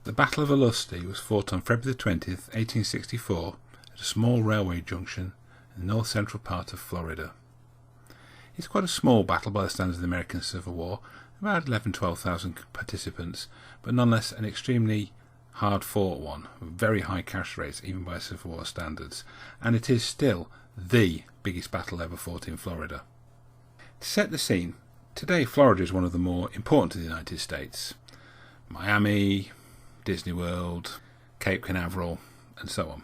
The Battle of Olustee was fought on February 20th, 1864, at a small railway junction in the north-central part of Florida. It's quite a small battle by the standards of the American Civil War, about 11,000–12,000 participants, but nonetheless an extremely hard-fought one, with very high casualty rates even by Civil War standards, and it is still the biggest battle ever fought in Florida. To set the scene, today Florida is one of the more important of the United States. Miami, Disney World, Cape Canaveral, and so on.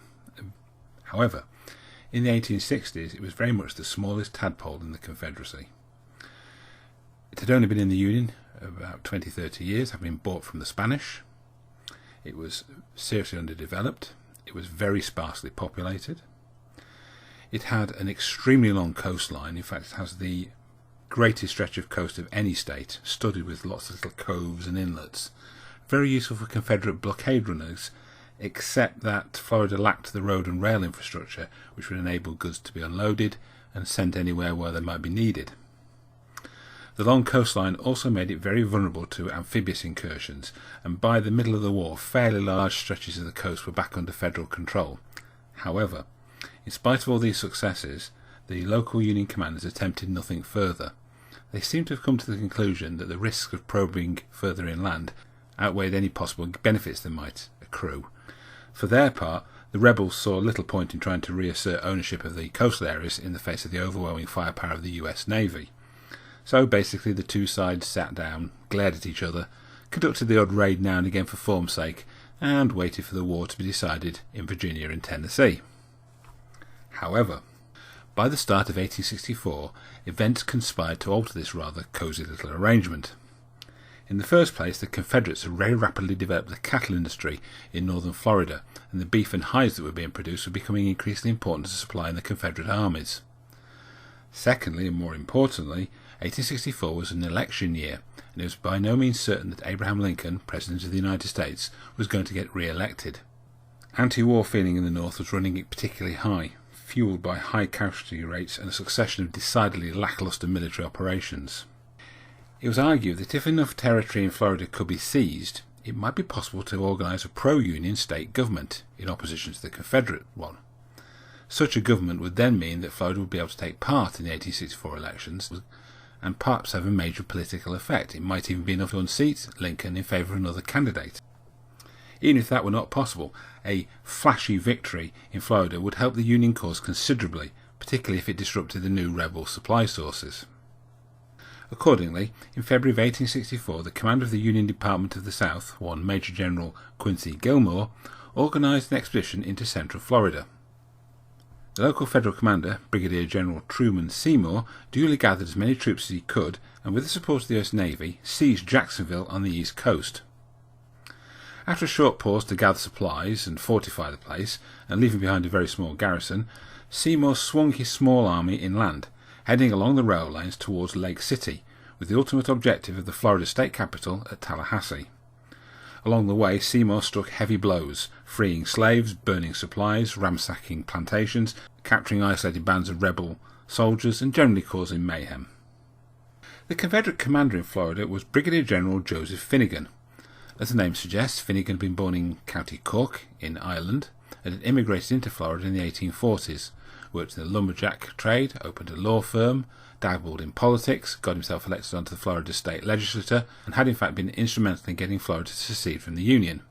However, in the 1860s it was very much the smallest tadpole in the Confederacy. It had only been in the Union about 20–30 years, having been bought from the Spanish. It was seriously underdeveloped. It was very sparsely populated. It had an extremely long coastline. In fact, it has the greatest stretch of coast of any state, studded with lots of little coves and inlets. Very useful for Confederate blockade runners, except that Florida lacked the road and rail infrastructure which would enable goods to be unloaded and sent anywhere where they might be needed. The long coastline also made it very vulnerable to amphibious incursions, and by the middle of the war fairly large stretches of the coast were back under federal control. However, in spite of all these successes, the local Union commanders attempted nothing further. They seemed to have come to the conclusion that the risks of probing further inland outweighed any possible benefits that might accrue. For their part, the rebels saw little point in trying to reassert ownership of the coastal areas in the face of the overwhelming firepower of the US Navy. So basically the two sides sat down, glared at each other, conducted the odd raid now and again for form's sake, and waited for the war to be decided in Virginia and Tennessee. However, by the start of 1864, events conspired to alter this rather cosy little arrangement. In the first place, the Confederates had very rapidly developed the cattle industry in northern Florida, and the beef and hides that were being produced were becoming increasingly important to supplying the Confederate armies. Secondly, and more importantly, 1864 was an election year, and it was by no means certain that Abraham Lincoln, President of the United States, was going to get re-elected. Anti-war feeling in the North was running particularly high, fueled by high casualty rates and a succession of decidedly lacklustre military operations. It was argued that if enough territory in Florida could be seized, it might be possible to organise a pro-Union state government in opposition to the Confederate one. Such a government would then mean that Florida would be able to take part in the 1864 elections and perhaps have a major political effect. It might even be enough to unseat Lincoln in favour of another candidate. Even if that were not possible, a flashy victory in Florida would help the Union cause considerably, particularly if it disrupted the new rebel supply sources. Accordingly, in February of 1864, the commander of the Union Department of the South, one Major General Quincy Gilmore, organised an expedition into central Florida. The local federal commander, Brigadier General Truman Seymour, duly gathered as many troops as he could, and with the support of the US Navy, seized Jacksonville on the east coast. After a short pause to gather supplies and fortify the place, and leaving behind a very small garrison, Seymour swung his small army inland, heading along the rail lines towards Lake City, with the ultimate objective of the Florida state capital at Tallahassee. Along the way, Seymour struck heavy blows, freeing slaves, burning supplies, ransacking plantations, capturing isolated bands of rebel soldiers, and generally causing mayhem. The Confederate commander in Florida was Brigadier General Joseph Finnegan. As the name suggests, Finnegan had been born in County Cork, in Ireland, and had immigrated into Florida in the 1840s, worked in the lumberjack trade, opened a law firm, dabbled in politics, got himself elected onto the Florida state legislature, and had in fact been instrumental in getting Florida to secede from the Union.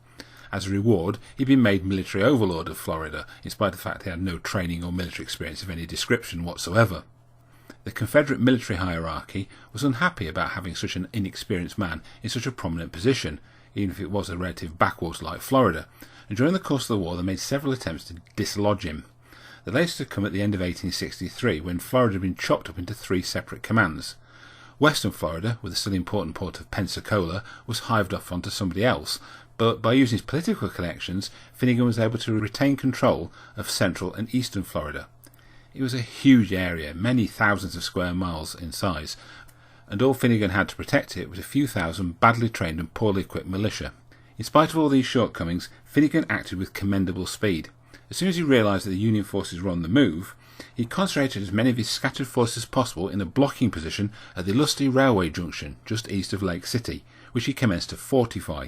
As a reward, he'd been made military overlord of Florida, in spite of the fact he had no training or military experience of any description whatsoever. The Confederate military hierarchy was unhappy about having such an inexperienced man in such a prominent position, even if it was a relative backwater like Florida, and during the course of the war they made several attempts to dislodge him. The latest had come at the end of 1863, when Florida had been chopped up into three separate commands. Western Florida, with the still important port of Pensacola, was hived off onto somebody else, but by using his political connections, Finnegan was able to retain control of central and eastern Florida. It was a huge area, many thousands of square miles in size, and all Finnegan had to protect it was a few thousand badly trained and poorly equipped militia. In spite of all these shortcomings, Finnegan acted with commendable speed. As soon as he realised that the Union forces were on the move, he concentrated as many of his scattered forces as possible in a blocking position at the Olustee railway junction, just east of Lake City, which he commenced to fortify.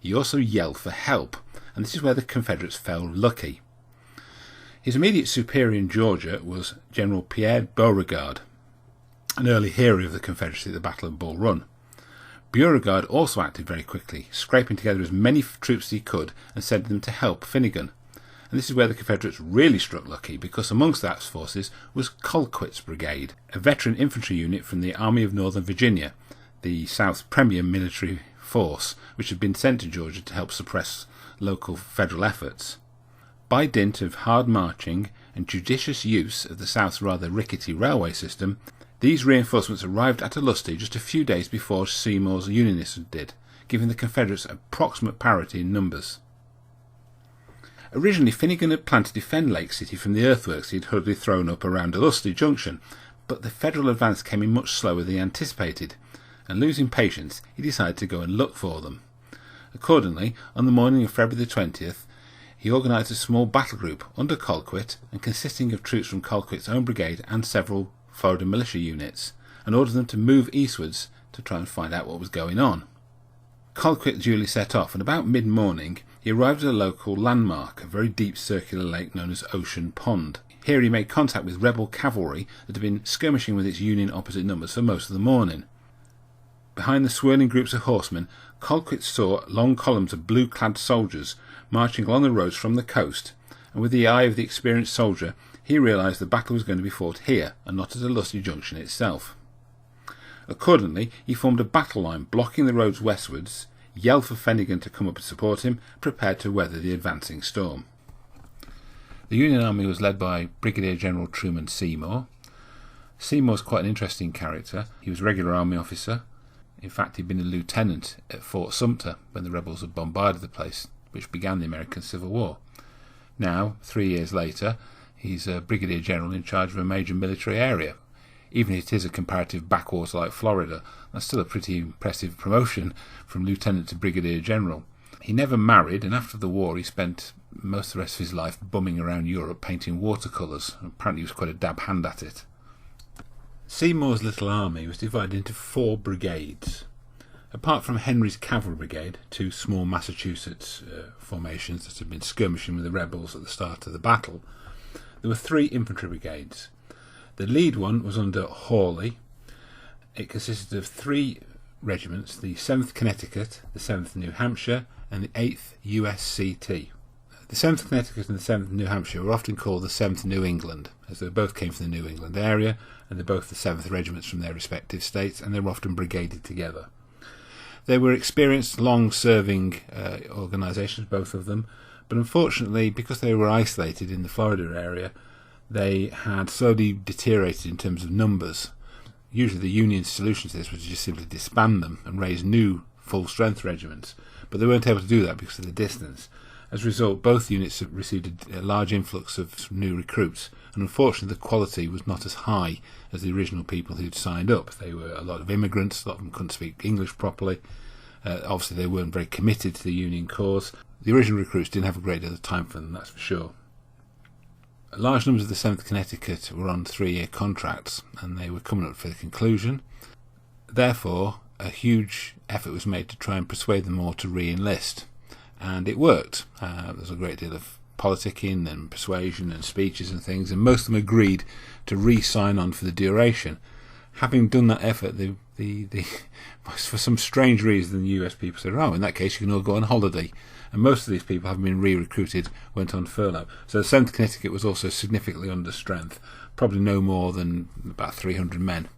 he also yelled for help, and this is where the Confederates fell lucky. His immediate superior in Georgia was General Pierre Beauregard, an early hero of the Confederacy at the Battle of Bull Run. Beauregard also acted very quickly, scraping together as many troops as he could and sending them to help Finnegan. And this is where the Confederates really struck lucky, because amongst that forces was Colquitt's Brigade, a veteran infantry unit from the Army of Northern Virginia, the South's premier military force, which had been sent to Georgia to help suppress local federal efforts. By dint of hard marching and judicious use of the South's rather rickety railway system, these reinforcements arrived at Olustee just a few days before Seymour's Unionists did, giving the Confederates approximate parity in numbers. Originally, Finnegan had planned to defend Lake City from the earthworks he had hurriedly thrown up around Olustee Junction, but the Federal advance came in much slower than he anticipated, and losing patience, he decided to go and look for them. Accordingly, on the morning of February the 20th, he organised a small battle group under Colquitt and consisting of troops from Colquitt's own brigade and several Florida militia units, and ordered them to move eastwards to try and find out what was going on. Colquitt duly set off, and about mid-morning he arrived at a local landmark, a very deep circular lake known as Ocean Pond. Here he made contact with rebel cavalry that had been skirmishing with its Union opposite numbers for most of the morning. Behind the swirling groups of horsemen, Colquitt saw long columns of blue-clad soldiers marching along the roads from the coast, and with the eye of the experienced soldier, he realised the battle was going to be fought here and not at Olustee Junction itself. Accordingly, he formed a battle line blocking the roads westwards, yelled for Finnegan to come up and support him, prepared to weather the advancing storm. The Union Army was led by Brigadier General Truman Seymour. Seymour was quite an interesting character. He was a regular army officer. In fact, he'd been a lieutenant at Fort Sumter when the rebels had bombarded the place, which began the American Civil War. Now, 3 years later, he's a brigadier general in charge of a major military area. Even if it is a comparative backwater like Florida, that's still a pretty impressive promotion from lieutenant to brigadier general. He never married, and after the war he spent most of the rest of his life bumming around Europe painting watercolours. Apparently he was quite a dab hand at it. Seymour's little army was divided into 4 brigades. Apart from Henry's Cavalry Brigade, 2 small Massachusetts formations that had been skirmishing with the rebels at the start of the battle, there were 3 infantry brigades. The lead one was under Hawley. It consisted of 3 regiments, the 7th Connecticut, the 7th New Hampshire, and the 8th USCT. The 7th Connecticut and the 7th New Hampshire were often called the 7th New England, as they both came from the New England area, and they're both the 7th regiments from their respective states, and they were often brigaded together. They were experienced, long-serving organisations, both of them, but unfortunately, because they were isolated in the Florida area, they had slowly deteriorated in terms of numbers. Usually the Union's solution to this was to just simply disband them and raise new full-strength regiments, but they weren't able to do that because of the distance. As a result, both units received a large influx of new recruits, and unfortunately the quality was not as high as the original people who'd signed up. They were a lot of immigrants, a lot of them couldn't speak English properly. Obviously they weren't very committed to the Union cause. The original recruits didn't have a great deal of time for them, that's for sure. Large numbers of the 7th Connecticut were on 3-year contracts, and they were coming up for the conclusion. Therefore, a huge effort was made to try and persuade them all to re-enlist, and it worked. There was a great deal of politicking and persuasion and speeches and things, and most of them agreed to re-sign on for the duration. Having done that effort, for some strange reason, the US people said, "Oh, in that case, you can all go on holiday." And most of these people, having been re-recruited, went on furlough. So the 7th Connecticut was also significantly under strength, probably no more than about 300 men.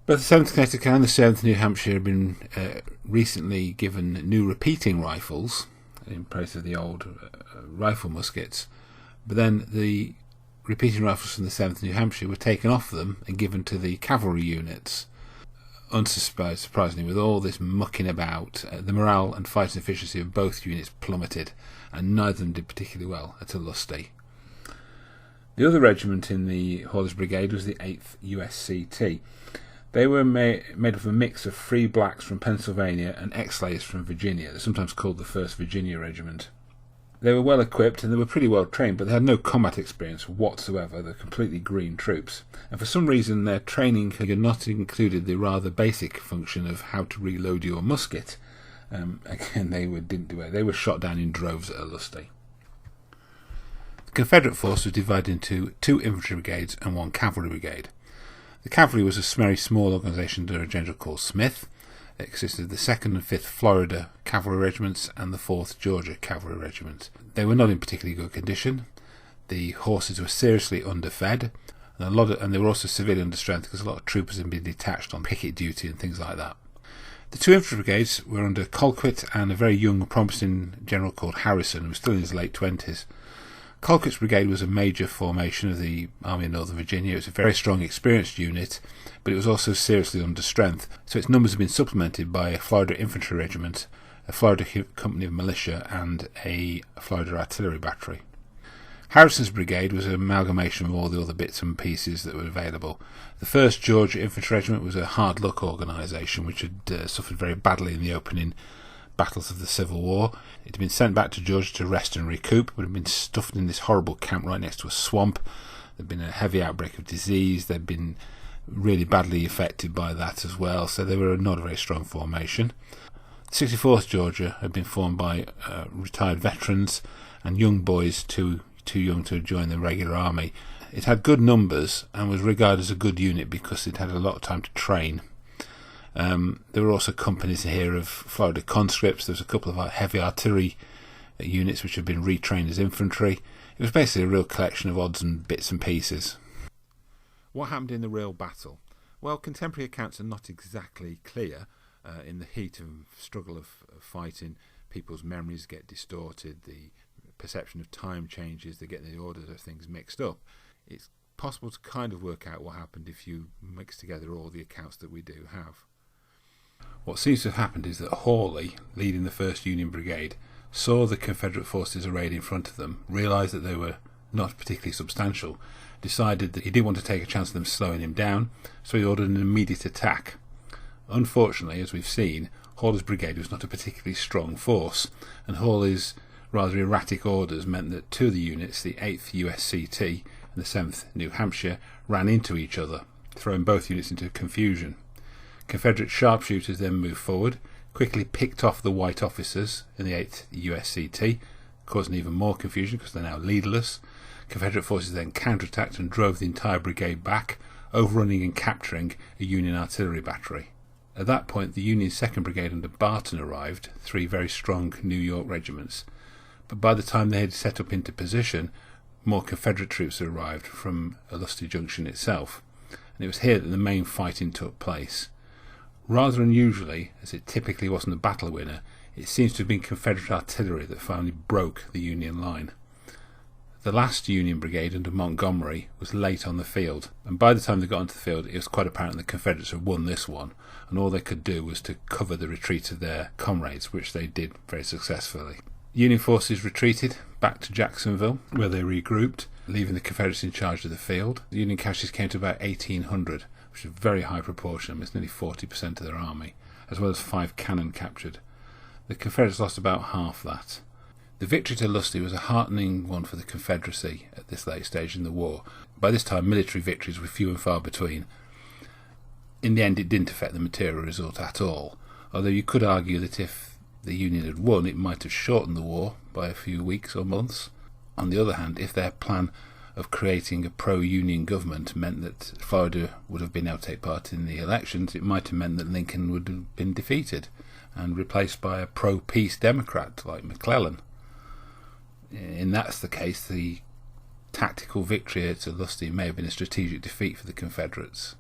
Both the 7th Connecticut and the 7th New Hampshire have been recently given new repeating rifles in place of the old rifle muskets. But then the repeating rifles from the 7th New Hampshire were taken off them and given to the cavalry units. Unsurprisingly, with all this mucking about, the morale and fighting efficiency of both units plummeted, and neither of them did particularly well at Olustee. The other regiment in the Hawley's Brigade was the 8th USCT. They were made up of a mix of free blacks from Pennsylvania and ex-slaves from Virginia. They're sometimes called the 1st Virginia Regiment. They were well equipped and they were pretty well trained, but they had no combat experience whatsoever. They're completely green troops. And for some reason their training had not included the rather basic function of how to reload your musket. Again, didn't do it. They were shot down in droves at Olustee. The Confederate force was divided into 2 infantry brigades and 1 cavalry brigade. The cavalry was a very small organisation under a general called Smith. It consisted of the 2nd and 5th Florida Cavalry Regiments and the 4th Georgia Cavalry Regiment. They were not in particularly good condition. The horses were seriously underfed, and they were also severely understrength because a lot of troopers had been detached on picket duty and things like that. The 2 infantry brigades were under Colquitt and a very young, promising general called Harrison, who was still in his late 20s. Colquitt's brigade was a major formation of the Army of Northern Virginia. It was a very strong, experienced unit, but it was also seriously under strength, so its numbers have been supplemented by a Florida infantry regiment, a Florida company of militia, and a Florida artillery battery. Harrison's brigade was an amalgamation of all the other bits and pieces that were available. The 1st Georgia Infantry Regiment was a hard-luck organisation which had suffered very badly in the opening battles of the Civil War. It had been sent back to Georgia to rest and recoup, but had been stuffed in this horrible camp right next to a swamp. There had been a heavy outbreak of disease. They'd been really badly affected by that as well, so they were not a very strong formation. The 64th Georgia had been formed by retired veterans and young boys too young to join the regular army. It had good numbers and was regarded as a good unit because it had a lot of time to train. There were also companies here of Florida conscripts. There was a couple of heavy artillery units which had been retrained as infantry. It was basically a real collection of odds and bits and pieces. What happened in the real battle? Well, contemporary accounts are not exactly clear. In the heat of struggle of fighting, people's memories get distorted, the perception of time changes, they get the orders of things mixed up. It's possible to kind of work out what happened if you mix together all the accounts that we do have. What seems to have happened is that Hawley, leading the 1st Union Brigade, saw the Confederate forces arrayed in front of them, realised that they were not particularly substantial, decided that he didn't want to take a chance of them slowing him down, so he ordered an immediate attack. Unfortunately, as we've seen, Hawley's brigade was not a particularly strong force, and Hawley's rather erratic orders meant that 2 of the units, the 8th USCT and the 7th New Hampshire, ran into each other, throwing both units into confusion. Confederate sharpshooters then moved forward, quickly picked off the white officers in the 8th USCT, causing even more confusion because they're now leaderless. Confederate forces then counterattacked and drove the entire brigade back, overrunning and capturing a Union artillery battery. At that point, the Union 2nd Brigade under Barton arrived, 3 very strong New York regiments. But by the time they had set up into position, more Confederate troops had arrived from Olustee Junction itself, and it was here that the main fighting took place. Rather unusually, as it typically wasn't a battle winner, it seems to have been Confederate artillery that finally broke the Union line. The last Union Brigade under Montgomery was late on the field, and by the time they got onto the field it was quite apparent the Confederates had won this one, and all they could do was to cover the retreat of their comrades, which they did very successfully. Union forces retreated back to Jacksonville, where they regrouped, leaving the Confederates in charge of the field. The Union casualties came to about 1,800, which is a very high proportion. It's nearly 40% of their army, as well as 5 cannon captured. The Confederates lost about half that. The victory at Olustee was a heartening one for the Confederacy at this late stage in the war. By this time, military victories were few and far between. In the end, it didn't affect the material result at all, although you could argue that if the Union had won, it might have shortened the war by a few weeks or months. On the other hand, if their plan of creating a pro-Union government meant that Florida would have been able to take part in the elections, it might have meant that Lincoln would have been defeated and replaced by a pro-peace Democrat like McClellan. In that's the case, the tactical victory at Olustee may have been a strategic defeat for the Confederates.